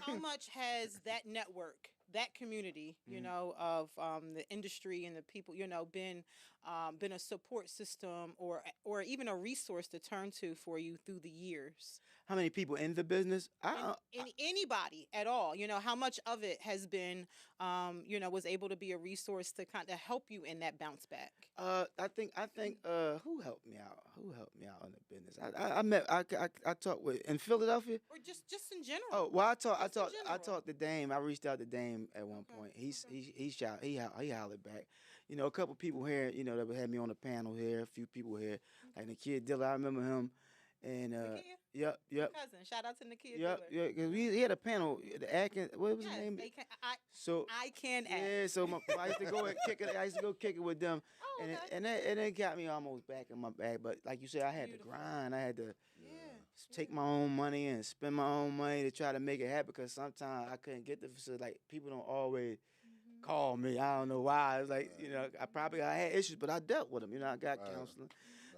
How much has that network, that community, of the industry and the people, been a support system or even a resource to turn to for you through the years? How many people in the business? Anybody at all? How much of it has been, was able to be a resource to kind of help you in that bounce back? I think who helped me out? Who helped me out in the business? I talked with in Philadelphia. Or just in general. Oh well, I talked to Dame. I reached out to Dame at one point. He hollered back. A couple people here, that had me on the panel here. A few people here, like Nakia Diller. I remember him. And yep. Cousin, shout out to Nakia Diller. Diller. Because he had a panel. The Atkins, what was his name? I can act. Yeah, so I used to go and kick it. I used to go kick it with them, and it got me almost back in my bag. But like you said, I had to grind. I had to take my own money and spend my own money to try to make it happen. Because sometimes I couldn't get the facility. Like people don't always call me. I don't know why. It's like I had issues, but I dealt with them. I got counseling.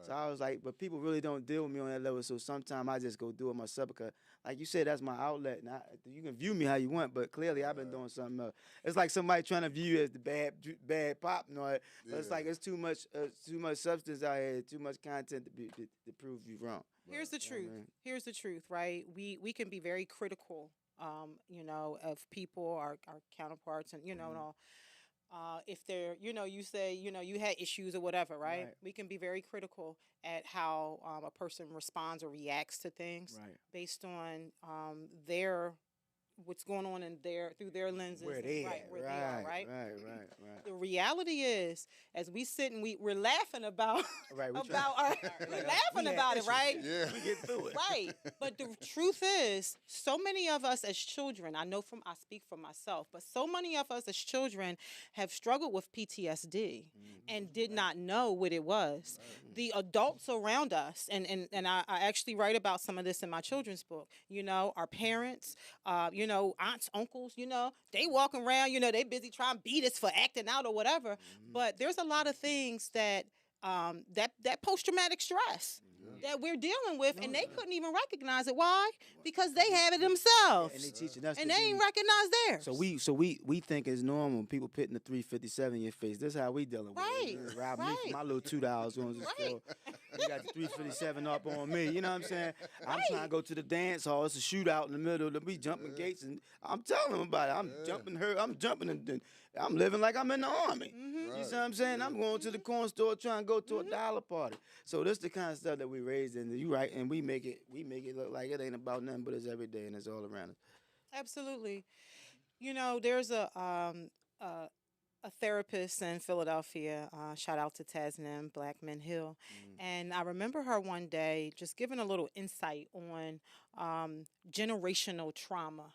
So I was like, but people really don't deal with me on that level. So sometimes I just go do it myself because, like you said, that's my outlet. And you can view me how you want, but clearly I've been doing something else. It's like somebody trying to view you as the bad pop and all that. But it's like it's too much substance out here, too much content to prove you wrong. Here's the truth. Here's the truth, right? We can be very critical, of people, our counterparts, and and all. If they're, you say, you had issues or whatever, right? Right. We can be very critical at how a person responds or reacts to things Right. based on their what's going on in through their lenses, Where and, they right, at? where they are, right? Right. The reality is, as we sit and we're laughing about Right, we about try- our, we're laughing about it, right? Yeah. We get through it. Right. But the truth is, so many of us as children, I speak for myself, but so many of us as children have struggled with PTSD and did not know what it was. The adults around us, and I actually write about some of this in my children's book, our parents, aunts, uncles, they walking around, they busy trying to beat us for acting out or whatever. But there's a lot of things that that post-traumatic stress that we're dealing with, and they couldn't even recognize it. Why? Because they have it themselves, And they teaching us and to they ain't be- recognize theirs. So we think it's normal. People putting the 357 in your face. This is how we dealing with Right, it. Rob me right. for my little $2 on the Right. store. You got the 357 up on me. You know what I'm saying? I'm trying to go to the dance hall. It's a shootout in the middle. We jumping gates, and I'm telling them about it. I'm jumping, and I'm living like I'm in the army. You see what I'm saying? I'm going to the corn store trying to go to a dollar party. So this the kind of stuff that we raised in. You right, and we make it look like it ain't about nothing, but it's every day and it's all around us. Absolutely. There's a therapist in Philadelphia. Shout out to Tasnim Blackman Hill, and I remember her one day just giving a little insight on generational trauma.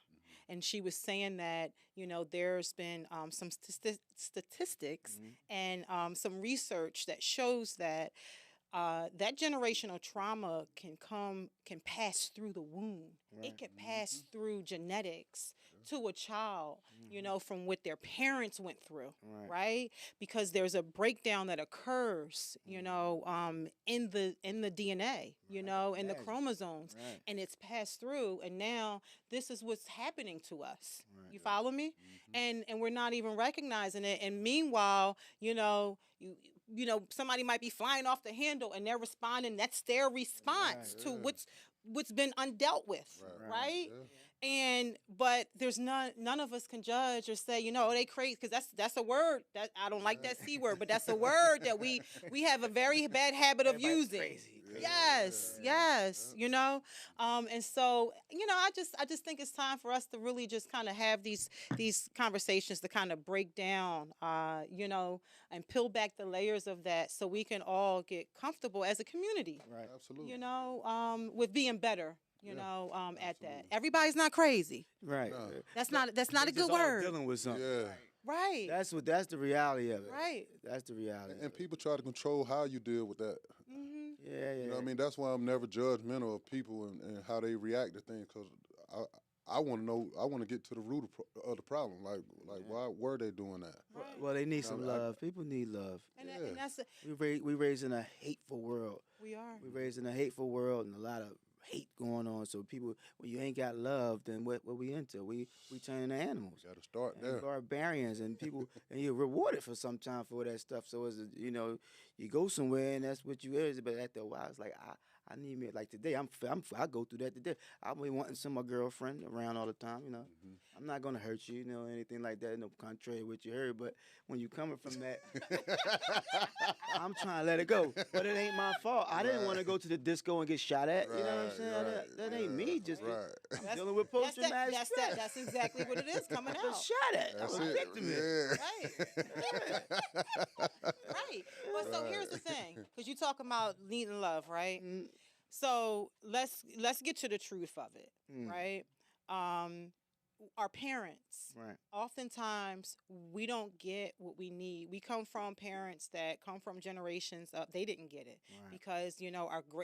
And she was saying that, there's been some statistics and some research that shows that that generational trauma can pass through the womb. It can pass through genetics to a child, from what their parents went through, right? Because there's a breakdown that occurs, in the DNA, in the chromosomes, and it's passed through, and now this is what's happening to us. You follow me? And we're not even recognizing it. And meanwhile, somebody might be flying off the handle and they're responding. That's their response to what's been undealt with, right? But there's none of us can judge or say, they crazy, because that's a word that I don't like, that C word, but that's a word that we have a very bad habit of using. Crazy. Yes. And so, I just think it's time for us to really just kind of have these conversations to kind of break down, and peel back the layers of that, so we can all get comfortable as a community. Right. Absolutely. With being better. At that. Everybody's not crazy. Right. No. That's not a Just good all word. Dealing with something. Yeah. Right. That's the reality of it. Right. That's the reality. And people try to control how you deal with that. Yeah. You know what I mean? That's why I'm never judgmental of people and how they react to things, because I want to know. I want to get to the root of the problem. Like why were they doing that? Well, they need some I- love. People need love. And, Yeah. and that's We raised in a hateful world. we are. We raised in a hateful world and a lot of hate going on. So people, when you ain't got love, then what we into? We turn into animals. Got to start And there. barbarians, and people, and you're rewarded for some time for that stuff. So as you go somewhere and that's what you is. But after a while, it's like I need me, like today. I go through that today. I'll be wanting some of my girlfriend around all the time. I'm not gonna hurt you, anything like that. No, contrary to what you heard. But when you coming from that, I'm trying to let it go. But it ain't my fault. I didn't want to go to the disco and get shot at. You know what I'm saying? That ain't me. Just I'm dealing with That's post-traumatic stress. That's exactly what it is coming I was out. shot at. That's I was a it. victim. Yeah. Right. Well, so here's the thing, because you talking about needing love, right? Mm. So let's get to the truth of it, Mm. right? Our parents, Right. oftentimes we don't get what we need. We come from parents that come from generations of, they didn't get it, Right. because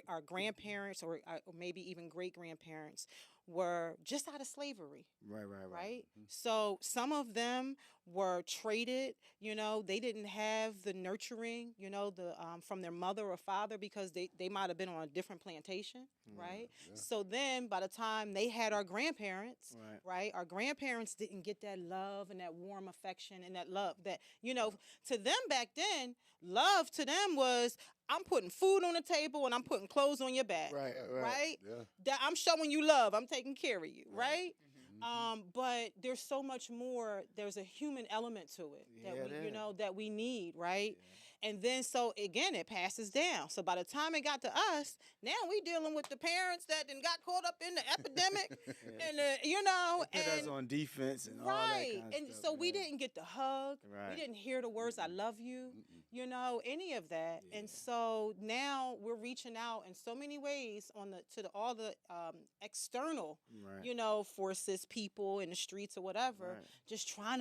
our grandparents or maybe even great grandparents were just out of slavery. Right? So some of them were traded, they didn't have the nurturing, from their mother or father, because they might have been on a different plantation, right? Yeah. So then by the time they had our grandparents, Right. our grandparents didn't get that love and that warm affection and that love that, to them back then, love to them was, I'm putting food on the table and I'm putting clothes on your back. Right. Right? Yeah. That I'm showing you love. I'm taking care of you, right? But there's so much more. There's a human element to it that Yeah, we, there. that we need, right? And then so again, it passes down. So by the time it got to us, now we dealing with the parents that then got caught up in the epidemic, and Put us and on defense and all that right. kind of And stuff. so we yeah. didn't get the hug. Right. We didn't hear the words "I love you," any of that. And so now we're reaching out in so many ways all the external, Right. forces, people in the streets or whatever, Right. just trying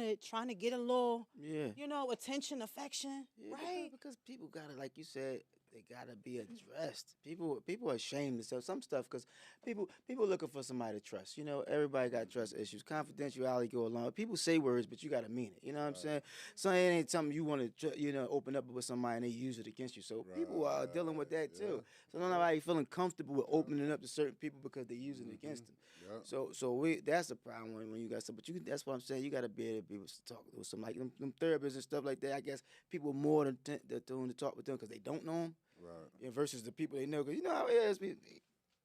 to get a little, Yeah. attention, affection, Yeah, right? because people gotta, like you said, they gotta be addressed. People are ashamed to say some stuff because people looking for somebody to trust. Everybody got trust issues. Confidentiality go along. People say words, but you gotta mean it. You know what I'm saying? So it ain't something you want to open up with somebody and they use it against you. So people are dealing with that too. So nobody feeling comfortable with opening up to certain people because they're using it against them. Yeah. So that's a problem when you got stuff. But that's what I'm saying. You got to be able to be able to talk with some like them therapists and stuff like that. I guess people more than to talk with them because they don't know them. Right. Versus the people they know. Because you know how it is.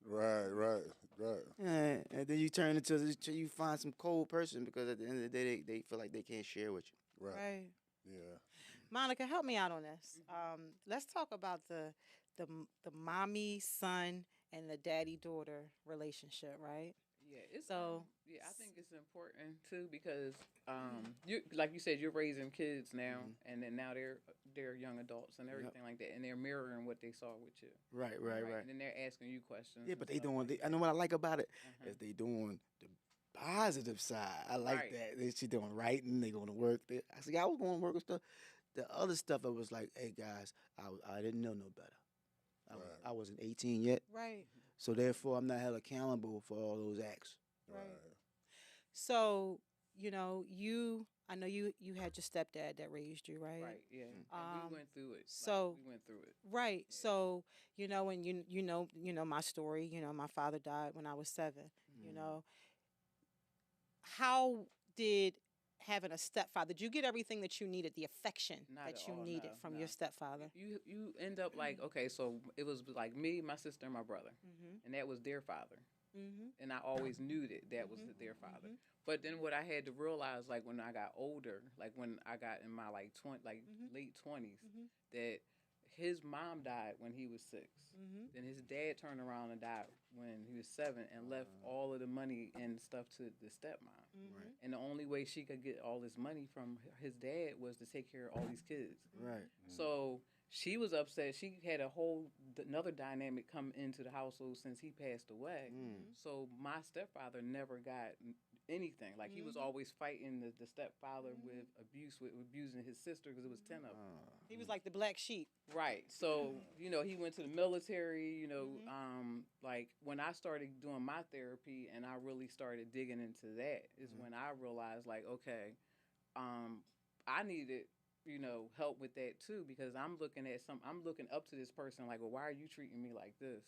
Right. And then you turn you find some cold person because at the end of the day they feel like they can't share with you. Right. Yeah. Monica, help me out on this. Let's talk about the mommy son and the daddy daughter relationship, right? Yeah, it's So- I think it's important too because you like you said, you're raising kids now, and then now they're young adults and everything like that, and they're mirroring what they saw with you. Right. And then they're asking you questions. Yeah, and but they stuff doing. like I know what I like about it Uh-huh. is they doing the positive side. I like Right. that. She doing writing. They going to work. I said, I was going to work and stuff. The other stuff, I was like, hey guys, I didn't know no better. I wasn't 18 yet, Right. so therefore I'm not held accountable for all those acts. Right. So, I know you had your stepdad that raised you, right? Right. Yeah. And Um, we went through it. so- we went through it. Right. So, and you know my story, my father died when I was 7, How did having a stepfather, did you get everything that you needed, the affection Not that at you all, needed no, from no. your stepfather? You end up like, okay, so it was like me, my sister, and my brother, Mhm. and that was their father. Mhm. And I always knew that was their father. But then what I had to realize, like when I got older, like when I got in my late 20s, that his mom died when he was 6. Then his dad turned around and died when he was 7 and left all of the money and stuff to the stepmom. Right. And the only way she could get all this money from his dad was to take care of all these kids. Right. So she was upset. She had another dynamic come into the household since he passed away. So my stepfather never got anything. Like he was always fighting the stepfather with abusing his sister because it was 10 of them. He was like the black sheep. Right. So, he went to the military, like when I started doing my therapy and I really started digging into that is when I realized like, okay, I needed, help with that too, because I'm looking up to this person like, well, why are you treating me like this?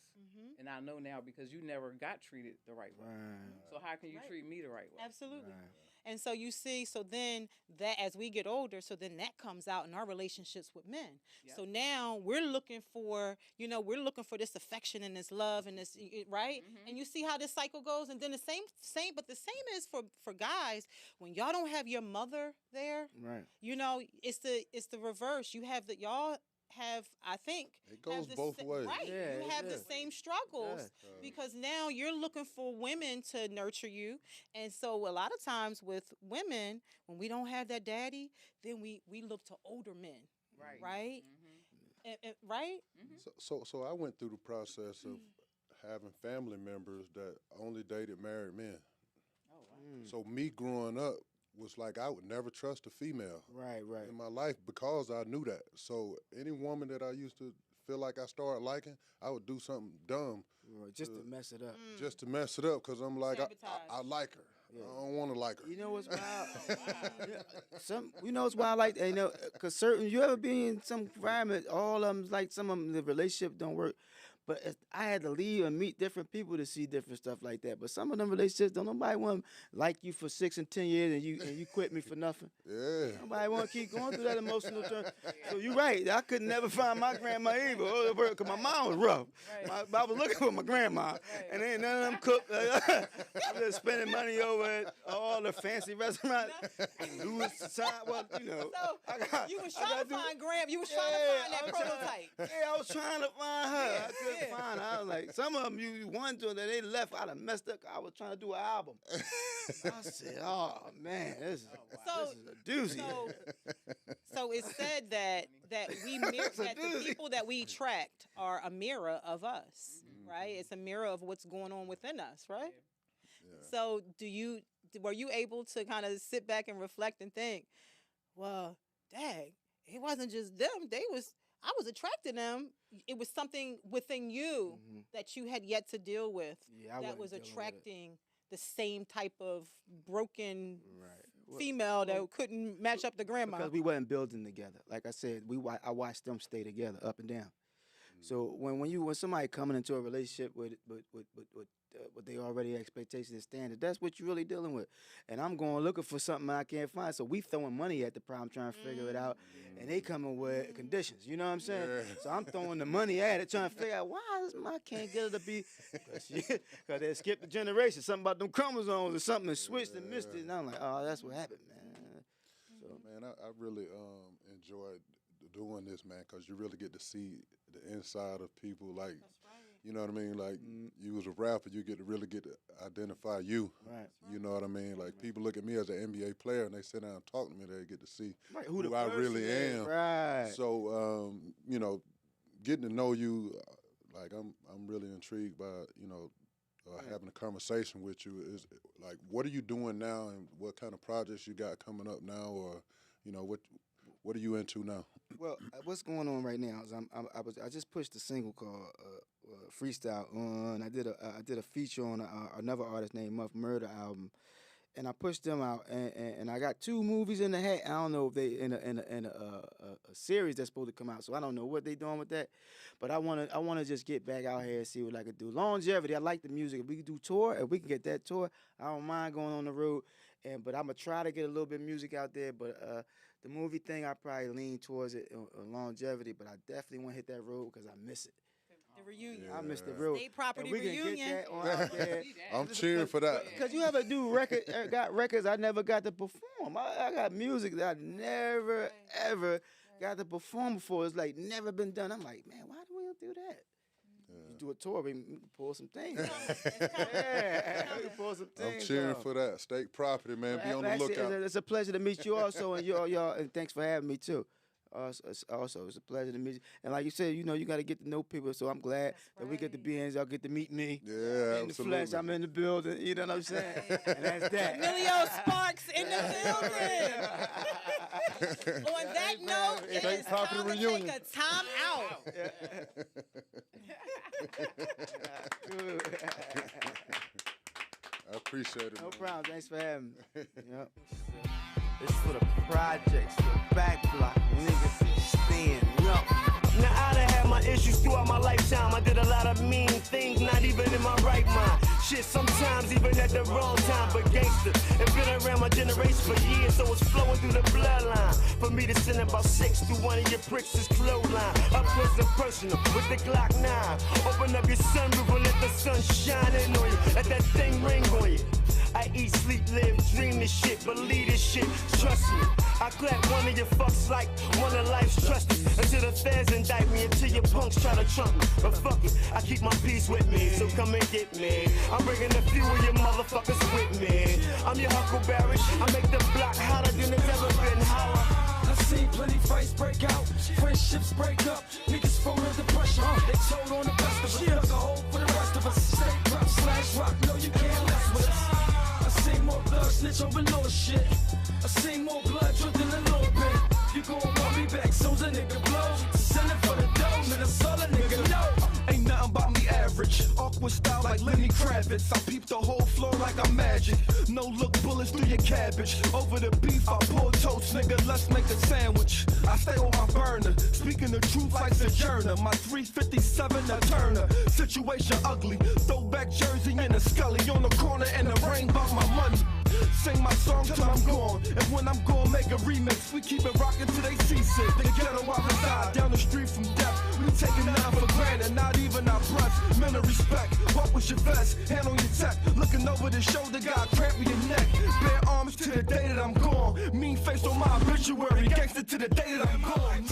And I know now because you never got treated the right way. Right. So how can you Right. treat me the right way? Absolutely. Right. And so you see, so then that as we get older, so then that comes out in our relationships with men. Yep. So now we're looking for, this affection and this love and this, right? And you see how this cycle goes. And then the same, but the same is for guys. When y'all don't have your mother there, Right. it's the reverse. Y'all have, I think, It goes have the both ways. Right. Yeah, you have the yeah. same struggles because now you're looking for women to nurture you. And so a lot of times with women, when we don't have that daddy, then we look to older men. Right. Right? Right? So I went through the process of having family members that only dated married men. Oh, wow. So me growing up was like I would never trust a female Right. in my life because I knew that. So any woman that I used to feel like I started liking, I would do something dumb Right. Just to mess it up. just to mess it up because I'm like, I Sabotage. like her. I don't want to like her. You know what's wild? What's wild like that, because you ever been in some environment, all of them, like some of them, the relationship don't work, But I had to leave and meet different people to see different stuff like that. But some of them relationships, don't nobody want to like you for 6 and 10 years and you quit me for nothing. Yeah. Nobody want to keep going through that emotional turn. So you're right. I could never find my grandma either because my mom was rough. Right. I was looking for my grandma, and ain't none of them cooked. I'm just spending money over at all the fancy restaurants. Louis time, well, you know. So you was trying to find Graham. You was trying to find that prototype. I was trying to find her. I couldn't find her. I was like, some of them you wanted to, and they left. I'd have messed up. I was trying to do an album. I said, oh, man, this is a doozy. So it's said that the people that we attract are a mirror of us, right? It's a mirror of what's going on within us, right? Yeah. So were you able to kind of sit back and reflect and think, well, dang, it wasn't just them. I was attracting them. It was something within you that you had yet to deal with that was attracting the same type of broken female that couldn't match up to grandma. Because we wasn't building together. Like I said, I watched them stay together up and down. So when somebody coming into a relationship with what they already expectations and standards, that's what you're really dealing with. And I'm going looking for something I can't find. So we throwing money at the problem, trying to figure it out, and they coming with conditions. You know what I'm saying? Yeah. So I'm throwing the money at it, trying to figure out why I can't get her to be, because they skipped the generation. Something about them chromosomes or something and switched and missed it. And I'm like, oh, that's what happened, man. So Man, I really enjoyed doing this, man, because you really get to see the inside of people. Like, you know what I mean? Like, you as a rapper, you get to identify you. Right. You know what I mean? Like, people look at me as an NBA player, and they sit down and talk to me, they get to see who I really am. Right. So, you know, getting to know you, like, I'm really intrigued by, you know, having a conversation with you. Is like, what are you doing now, and what kind of projects you got coming up now, or, you know, what are you into now? Well, what's going on right now is I just pushed a single called Freestyle on. I did a feature on another artist named Muff Murder album, and I pushed them out. And I got 2 movies in the hat. I don't know if they in a series that's supposed to come out. So I don't know what they doing with that. But I wanna just get back out here and see what I could do. Longevity. I like the music. If we can do tour, if we can get that tour, I don't mind going on the road. But I'm gonna try to get a little bit of music out there. But the movie thing, I probably lean towards it on Longevity, but I definitely want to hit that road because I miss it. The reunion. I miss the road. State property and we reunion. Can get that on out there. I'm cheering for that. Because you ever do got records I never got to perform. I got music that I never, ever got to perform before. It's like never been done. I'm like, man, why do we don't do that? You do a tour, we can pull some things. We can pull some things. I'm cheering off. for that. State property, man. Be on the Actually, lookout. It's a pleasure to meet you also, and y'all, and thanks for having me too. Also, it's a pleasure to meet you. And like you said, you know, you got to get to know people. So I'm glad that we get to be in. Y'all get to meet me. Yeah, in absolutely. the flesh, I'm in the building. You know what I'm saying? And that's that. Omillio Sparks in the building. On that note, it is time to take a time out. I appreciate it. No man. problem. Thanks for having me. Yep. It's for the projects, the back block, niggas stand up. Now I done had my issues throughout my lifetime. I did a lot of mean things, not even in my right mind. Shit, sometimes even at the wrong time. But gangster, it's been around my generation for years, so it's flowing through the bloodline. For me to send about 6 through one of your pricks is clothesline. Up close and personal with the Glock 9. Open up your sunroof and let the sun shine in on you. Let that thing ring on you. I eat, sleep, live, dream this shit, believe this shit, trust me. I clap one of your fucks like one of life's trusted. Until the feds indict me, until your punks try to trump me. But fuck it, I keep my peace with me, so come and get me. I'm bringing a few of your motherfuckers with me. I'm your Huckleberry, I make the block hotter than it's ever been holler. I've seen plenty fights break out, friendships break up, niggas fall under pressure. They told on the best of us, dug a hole for the rest of us. Stay rap / rock, no you can't mess with us. I seen more blood snitch over little shit. I seen more blood dripping a little bit. You gon' want me back, so's a nigga blow. Send it for the dough, man, that's all a nigga know. Ain't nothing about me average. Awkward style out like Lenny Kravitz. I peep the whole floor like I'm magic. No look bullets through your cabbage. Over the beef, I pull toast, nigga, let's make a sandwich. I stay on my burner, speaking the truth like Sojourner. My 357 a Turner, situation ugly. Throwback jersey in a Scully on the corner and the rain about my money. Sing my song till I'm gone, and when I'm gone, make a remix. We keep it rockin' till they seasick. The ghetto I reside, down the street from death. We taking none for granted, not even our breath. Men of respect, walk with your vest, hand on your tech. Looking over the shoulder, got cramp in your neck. Bare arms to the day that I'm gone. Mean face on my obituary, gangster to the day that I'm gone.